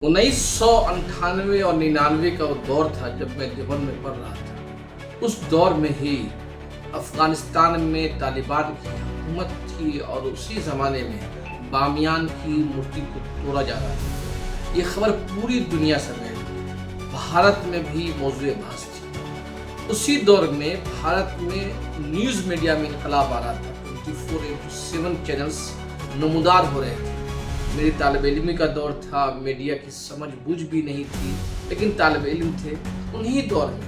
1998 और 99 का वो दौर था जब मैं देवबंद में पढ़ रहा था। उस दौर में ही अफगानिस्तान में तालिबान की हुकूमत थी और उसी ज़माने में बामियान की मूर्ति को तोड़ा जा रहा था। ये खबर पूरी दुनिया समेत भारत में भी मौजूद बहस थी। उसी दौर में भारत में न्यूज़ मीडिया में इनकलाब आ रहा था। 24/7 चैनल्स नमूदार हो रहे थे। मेरी तालिब इल्मी का दौर था, मीडिया की समझ बूझ भी नहीं थी, लेकिन तालिब इल्म थे। उन्हीं दौर में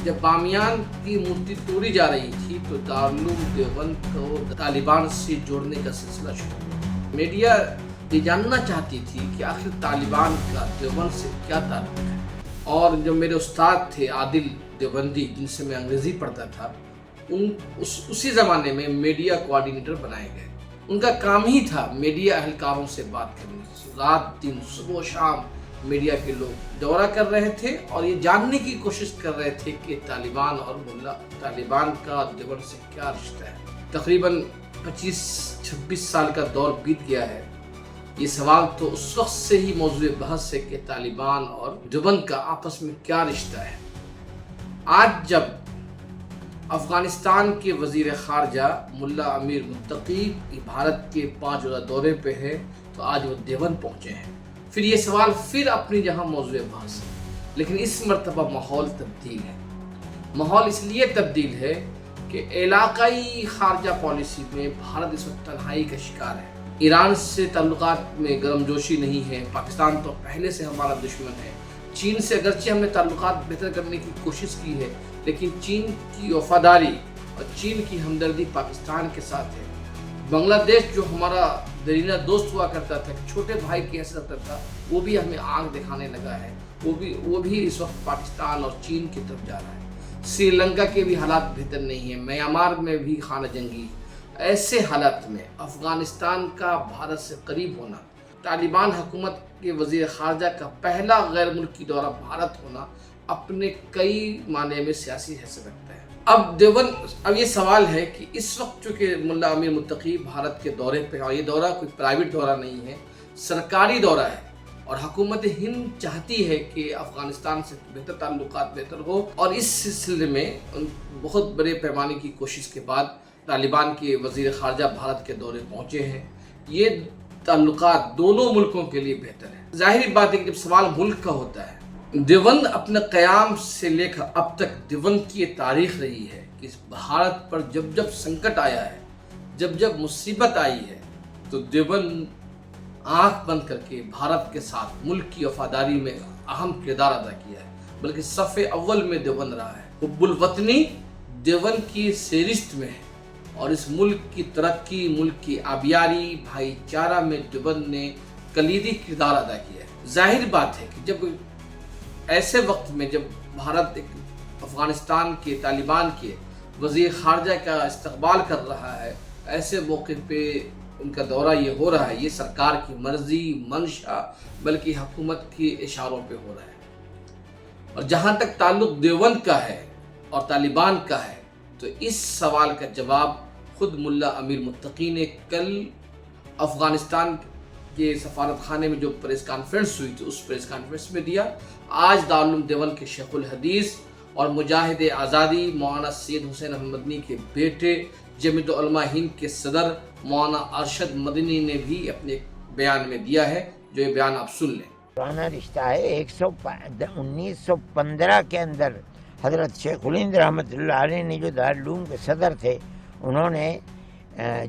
जब बामियान की मूर्ति तोड़ी जा रही थी तो दारुल देवबंद को तालिबान से जोड़ने का सिलसिला शुरू हुआ। मीडिया ये जानना चाहती थी कि आखिर तालिबान का देवबंद से क्या ताल्लुक है। और जो मेरे उस्ताद थे आदिल देवबंदी, जिनसे मैं अंग्रेज़ी पढ़ता था, उसी ज़माने में मीडिया कोऑर्डिनेटर बनाए गए। उनका काम ही था मीडिया अहलकारों से बात करनी। रात दिन सुबह शाम मीडिया के लोग दौरा कर रहे थे और ये जानने की कोशिश कर रहे थे कि तालिबान और मुल्ला तालिबान का देवबंद से क्या रिश्ता है। तकरीबन 25-26 साल का दौर बीत गया है। ये सवाल तो उस वक्त से ही मौजूद बहस है कि तालिबान और देवबंद का आपस में क्या रिश्ता है। आज जब अफगानिस्तान के वज़ीर ख़ारजा मुल्ला अमीर मुत्तकी भारत के 5 रोज़ा दौरे पे है, तो आज वो देवबंद पहुँचे हैं। फिर ये सवाल फिर अपनी जगह मौजूद बहस है, लेकिन इस मरतबा माहौल तब्दील है। माहौल इसलिए तब्दील है कि इलाक़ाई ख़ारजा पॉलिसी में भारत इस वक्त तन्हाई का शिकार है। ईरान से ताल्लुकात में गर्मजोशी नहीं है। पाकिस्तान तो पहले से हमारा दुश्मन है। चीन से अगरचे हमने ताल्लुकात बेहतर करने की कोशिश की है, लेकिन चीन की वफादारी और चीन की हमदर्दी पाकिस्तान के साथ है। बांग्लादेश जो हमारा दरीना दोस्त हुआ करता था, छोटे भाई की हैसियत रखता था, वो भी हमें आंख दिखाने लगा है। वो भी इस वक्त पाकिस्तान और चीन की तरफ जा रहा है। श्रीलंका के भी हालात बेहतर नहीं है। म्यांमार में भी खाना जंगी। ऐसे हालात में अफगानिस्तान का भारत से करीब होना, तालिबान हुकूमत के वज़ीर ख़ारजा का पहला गैर मुल्की दौरा भारत होना अपने कई माने में सियासी हैसियत रखता है। अब ये सवाल है कि इस वक्त चूँकि मुल्ला अमीर मुत्तकी भारत के दौरे पे, और ये दौरा कोई प्राइवेट दौरा नहीं है, सरकारी दौरा है, और हुकूमत हिंद चाहती है कि अफ़गानिस्तान से बेहतर ताल्लुकात बेहतर हो, और इस सिलसिले में बहुत बड़े पैमाने की कोशिश के बाद तालिबान के वज़ीर ख़ारजा भारत के दौरे पहुँचे हैं। ये ताल्लुकात दोनों मुल्कों के लिए बेहतर है। ज़ाहिर बात है कि जब सवाल मुल्क का होता है, देवबंद अपने क़याम से लेकर अब तक देवबंद की ये तारीख़ रही है कि भारत पर जब जब संकट आया है, जब जब मुसीबत आई है, तो देवबंद आँख बंद करके भारत के साथ मुल्क की वफादारी में अहम किरदार अदा किया है। बल्कि सफ़े अव्वल में देवबंद रहा है। हुब्बुल वतनी देवबंद की फ़हरिस्त में है, और इस मुल्क की तरक्की, मुल्क की आबियारी, भाईचारा में देवबंद ने कलीदी किरदार अदा किया है। ज़ाहिर बात है कि जब ऐसे वक्त में जब भारत अफ़गानिस्तान के तालिबान के वज़ीर ख़ारजा का इस्तक़बाल कर रहा है, ऐसे मौके पे उनका दौरा ये हो रहा है, ये सरकार की मर्ज़ी, मंशा, बल्कि हुकूमत के इशारों पे हो रहा है। और जहाँ तक ताल्लुक़ देवबंद का है और तालिबान का है, तो इस सवाल का जवाब खुद मुल्ला अमीर मुत्तकी ने कल अफ़गानिस्तान के सफारत खाने में जो प्रेस कॉन्फ्रेंस हुई थी, उस प्रेस कॉन्फ्रेंस में दिया। आज दारुल देवबंद के शेखुल हदीस और मुजाहिद आज़ादी मौलाना सैयद हुसैन अहमद मदनी के बेटे, जमीयत उलमा हिंद के सदर मौलाना अरशद मदनी ने भी अपने बयान में दिया है, जो ये बयान आप सुन लें। पुराना रिश्ता है। 1915 के अंदर हज़रत शेखुल हिंद रहमतुल्लाह अलैह ने जो दारुल उलूम के सदर थे, उन्होंने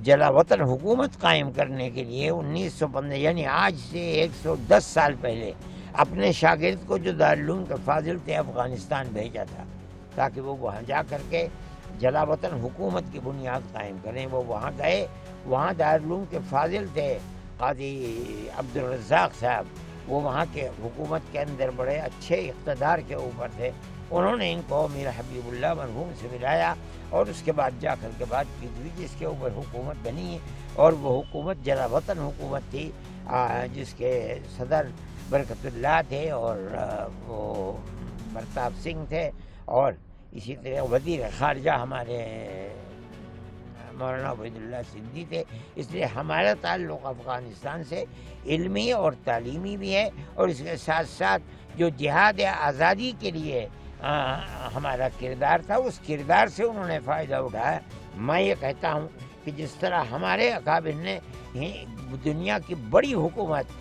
जलावतन हुकूमत कायम करने के लिए 1915 यानी आज से 110 साल पहले अपने शागिर्द को जो दारुल उलूम के फाजिल थे अफ़गानिस्तान भेजा था, ताकि वो वहाँ जा कर के जलावतन हुकूमत की बुनियाद कायम करें। वो वहाँ गए। वहाँ दारुल उलूम के फाजिल थे काजी अब्दुल रज़्ज़ाक़ साहब। वो वहाँ के हुकूमत के अंदर बड़े अच्छे इक़्तिदार के ऊपर थे। उन्होंने इनको मीर हबीबुल्लाह मरहूम से मिलाया, और उसके बाद जा कर के बातचीत हुई, जिसके ऊपर हुकूमत बनी। और वो हुकूमत जलावतन हुकूमत थी, जिसके सदर बरकतुल्लाह थे, और वो प्रताप सिंह थे, और इसी तरह वज़ीर ख़ारजा हमारे مولانا عبیداللہ سندھی تھے. اس لیے ہمارا تعلق افغانستان سے علمی اور تعلیمی بھی ہے, اور اس کے ساتھ ساتھ جو جہاد آزادی کے لیے ہمارا کردار تھا, اس کردار سے انہوں نے فائدہ اٹھایا. میں یہ کہتا ہوں کہ جس طرح ہمارے اکابر نے دنیا کی بڑی حکومت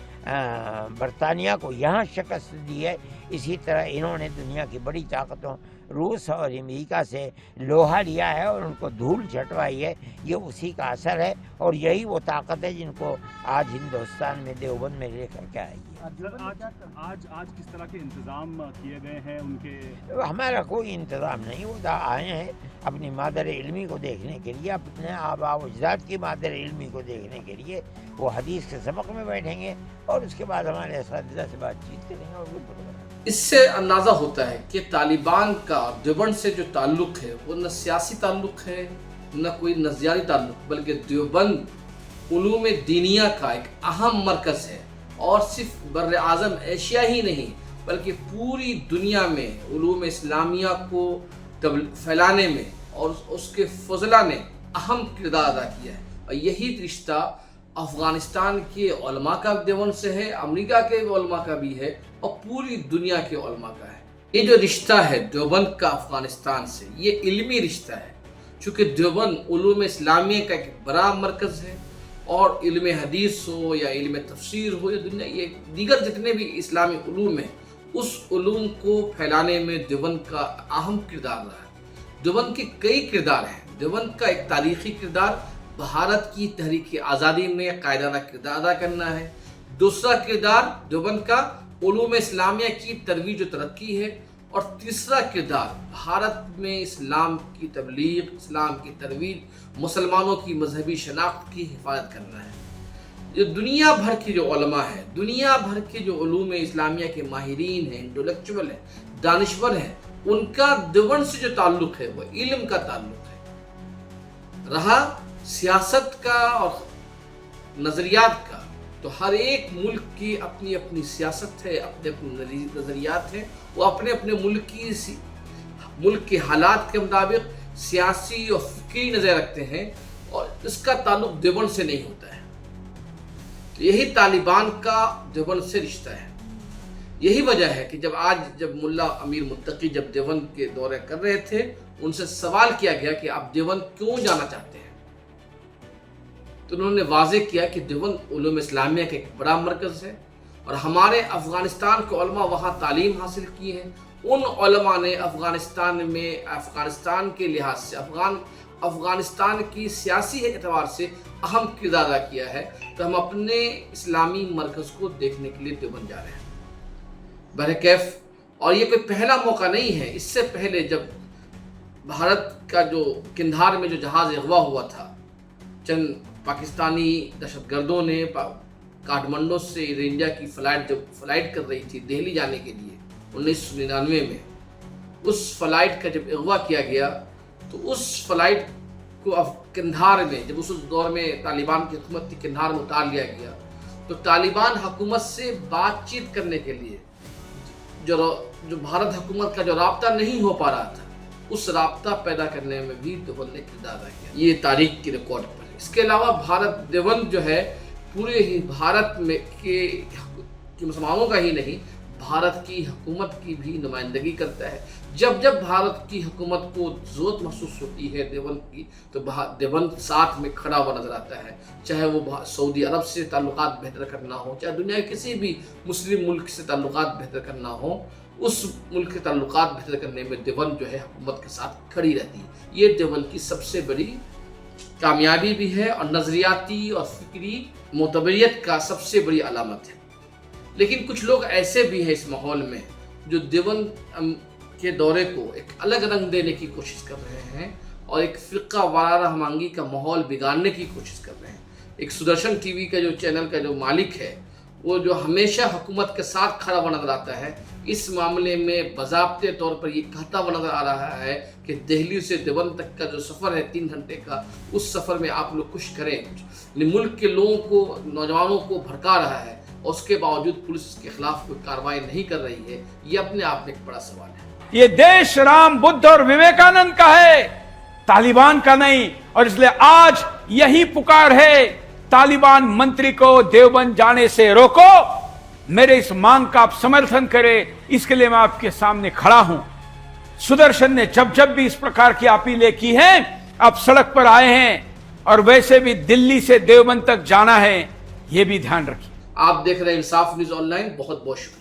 برطانیہ کو یہاں شکست دی ہے, اسی طرح انہوں نے دنیا کی بڑی طاقتوں روس اور امریکہ سے لوہا لیا ہے اور ان کو دھول چھٹوائی ہے. یہ اسی کا اثر ہے, اور یہی وہ طاقت ہے جن کو آج ہندوستان میں دیوبند میں لے کر کے آئی ہے. آج کس طرح کے انتظام کیے گئے ہیں ان کے؟ ہمارا کوئی انتظام نہیں, وہ آئے ہیں اپنی مادر علمی کو دیکھنے کے لیے, اپنے آباء و اجداد کی مادر علمی کو دیکھنے کے لیے. وہ حدیث کے سبق میں بیٹھیں گے اور اس کے بعد ہمارے اساتذہ سے بات چیت کریں گے. اور اس سے اندازہ ہوتا ہے کہ طالبان کا دیوبند سے جو تعلق ہے وہ نہ سیاسی تعلق ہے نہ کوئی نظریاتی تعلق, بلکہ دیوبند علوم دینیہ کا ایک اہم مرکز ہے, اور صرف بر اعظم ایشیا ہی نہیں بلکہ پوری دنیا میں علوم اسلامیہ کو پھیلانے میں اور اس کے فضلہ نے اہم کردار ادا کیا ہے. اور یہی رشتہ افغانستان کے علماء کا دیوبند سے ہے, امریکہ کے علماء کا بھی ہے, اور پوری دنیا کے علماء کا ہے. یہ جو رشتہ ہے دیوبند کا افغانستان سے, یہ علمی رشتہ ہے, چونکہ دیوبند علوم اسلامیہ کا ایک بڑا مرکز ہے, اور علم حدیث ہو یا علم تفسیر ہو یا دنیا یہ دیگر جتنے بھی اسلامی علوم ہیں, اس علوم کو پھیلانے میں دیوبند کا اہم کردار رہا ہے. دیوبند کے کئی کردار ہیں. دیوبند کا ایک تاریخی کردار بھارت کی تحریک آزادی میں قائدانہ کردار ادا کرنا ہے. دوسرا کردار دیوبند کا علوم اسلامیہ کی ترویج و ترقی ہے. اور تیسرا کردار بھارت میں اسلام کی تبلیغ, اسلام کی ترویج, مسلمانوں کی مذہبی شناخت کی حفاظت کرنا ہے. جو دنیا بھر کے جو علماء ہیں, دنیا بھر کے جو علوم اسلامیہ کے ماہرین ہیں, انٹلیکچوئل ہیں, دانشور ہیں, ان کا دیوبند سے جو تعلق ہے وہ علم کا تعلق ہے. رہا سیاست کا اور نظریات کا, تو ہر ایک ملک کی اپنی اپنی سیاست ہے, اپنے اپنے نظریات ہیں. وہ اپنے اپنے ملک کے حالات کے مطابق سیاسی اور فکری نظر رکھتے ہیں, اور اس کا تعلق دیوبند سے نہیں ہوتا ہے. تو یہی طالبان کا دیوبند سے رشتہ ہے. یہی وجہ ہے کہ جب ملا امیر متقی جب دیوبند کے دورے کر رہے تھے, ان سے سوال کیا گیا کہ آپ دیوبند کیوں جانا چاہتے ہیں, تو انہوں نے واضح کیا کہ دیوبند علوم اسلامیہ کا ایک بڑا مرکز ہے, اور ہمارے افغانستان کے علماء وہاں تعلیم حاصل کی ہے. ان علماء نے افغانستان کے لحاظ سے افغانستان کی سیاسی اعتبار سے اہم کردار ادا کیا ہے. تو ہم اپنے اسلامی مرکز کو دیکھنے کے لیے دیوبند جا رہے ہیں. بہرکیف, اور یہ کوئی پہلا موقع نہیں ہے. اس سے پہلے جب بھارت کا جو قندھار میں جو جہاز اغوا ہوا تھا, چند پاکستانی دہشت گردوں نے کاٹمنڈو سے ایئر انڈیا کی فلائٹ کر رہی تھی دہلی جانے کے لیے 1999 میں, اس فلائٹ کا جب اغوا کیا گیا تو اس فلائٹ کو قندھار میں, جب اس دور میں طالبان کی حکومت تھی, قندھار میں اتار لیا گیا. تو طالبان حکومت سے بات چیت کرنے کے لیے جو بھارت حکومت کا جو رابطہ نہیں ہو پا رہا تھا, اس رابطہ پیدا کرنے میں بھی دیوبند نے کردار ادا کیا. یہ تاریخ کی ریکارڈ پر ہے. اس کے علاوہ دیوبند جو ہے پورے ہی بھارت میں کے مسلمانوں کا ہی نہیں, بھارت کی حکومت کی بھی نمائندگی کرتا ہے. جب بھارت کی حکومت کو ضرورت محسوس ہوتی ہے دیوبند کی, تو دیوبند ساتھ میں کھڑا ہوا نظر آتا ہے. چاہے وہ سعودی عرب سے تعلقات بہتر کرنا ہو, چاہے دنیا کے کسی بھی مسلم ملک سے تعلقات بہتر کرنا ہو, اس ملک کے تعلقات بہتر کرنے میں دیوبند جو ہے حکومت کے ساتھ کھڑی رہتی ہے. یہ دیوبند کی سب سے بڑی کامیابی بھی ہے, اور نظریاتی اور فکری معتبریت کا سب سے بڑی علامت ہے. لیکن کچھ لوگ ایسے بھی ہیں اس ماحول میں جو دیوبند کے دورے کو ایک الگ رنگ دینے کی کوشش کر رہے ہیں, اور ایک فرقہ وارانہ ہمانگی کا ماحول بگاڑنے کی کوشش کر رہے ہیں. ایک سدرشن ٹی وی کا جو چینل کا جو مالک ہے, وہ جو ہمیشہ حکومت کے ساتھ کھڑا ہوا نظر آتا ہے, اس معاملے میں باضابطے طور پر یہ کہتا ہوا نظر آ رہا ہے کہ دہلی سے دیوبند تک کا جو سفر ہے 3 گھنٹے کا, اس سفر میں آپ لوگ کچھ کریں. ملک کے لوگوں کو, نوجوانوں کو بھڑکا رہا ہے, اور اس کے باوجود پولیس اس کے خلاف کوئی کارروائی نہیں کر رہی ہے. یہ اپنے آپ میں ایک بڑا سوال ہے. یہ دیش رام بدھ اور وویکانند کا ہے. तालिबान का नहीं। और इसलिए आज यही पुकार है, तालिबान मंत्री को देवबंद जाने से रोको। मेरे इस मांग का आप समर्थन करें, इसके लिए मैं आपके सामने खड़ा हूं। सुदर्शन ने जब जब भी इस प्रकार की अपीलें की हैं, आप सड़क पर आए हैं, और वैसे भी दिल्ली से देवबंद तक जाना है, यह भी ध्यान रखिए। आप देख रहे हैं इंसाफ न्यूज ऑनलाइन। बहुत बहुत शुक्रिया।